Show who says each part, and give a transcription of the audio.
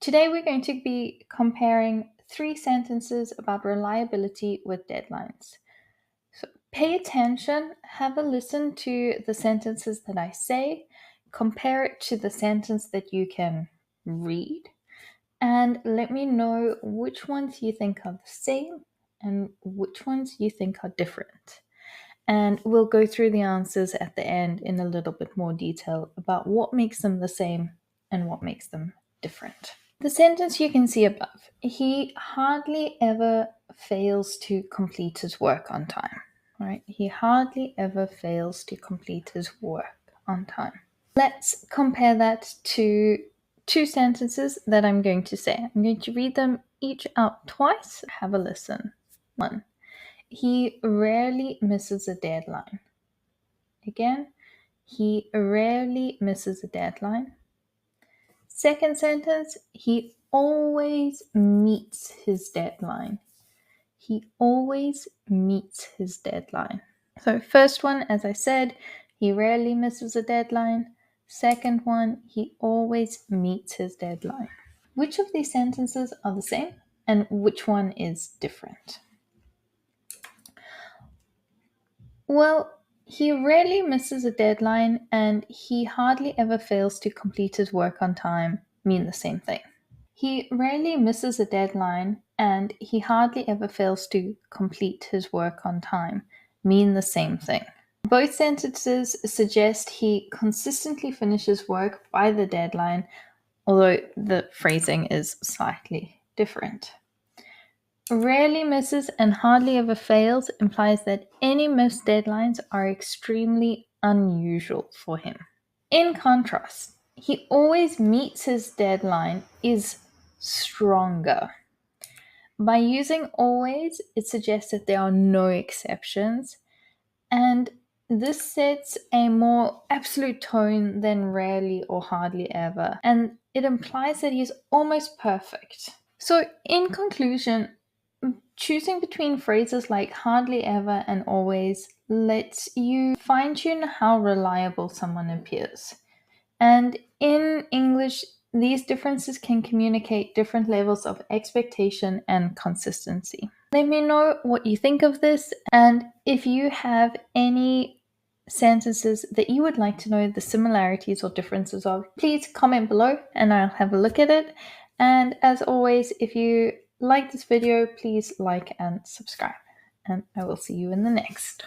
Speaker 1: Today we're going to be comparing 3 sentences about reliability with deadlines. So pay attention, have a listen to the sentences that I say, compare it to the sentence that you can read, and let me know which ones you think are the same and which ones you think are different. And we'll go through the answers at the end in a little bit more detail about what makes them the same and what makes them different. The sentence you can see above, he hardly ever fails to complete his work on time. Right? He hardly ever fails to complete his work on time. Let's compare that to 2 sentences that I'm going to say. I'm going to read them each out twice. Have a listen. 1. He rarely misses a deadline. Again, he rarely misses a deadline. Second sentence, he always meets his deadline. He always meets his deadline. So first one, as I said, he rarely misses a deadline. Second one, he always meets his deadline. Which of these sentences are the same and which one is different? Well, he rarely misses a deadline and he hardly ever fails to complete his work on time mean the same thing. He rarely misses a deadline and he hardly ever fails to complete his work on time mean the same thing. Both sentences suggest he consistently finishes work by the deadline, although the phrasing is slightly different. Rarely misses and hardly ever fails implies that any missed deadlines are extremely unusual for him. In contrast, he always meets his deadline is stronger. By using always, it suggests that there are no exceptions, and this sets a more absolute tone than rarely or hardly ever, and it implies that he's almost perfect. So, in conclusion, choosing between phrases like hardly ever and always lets you fine-tune how reliable someone appears. And in English, these differences can communicate different levels of expectation and consistency. Let me know what you think of this, and if you have any sentences that you would like to know the similarities or differences of, please comment below and I'll have a look at it. And as always, if you like this video, please like and subscribe, and I will see you in the next.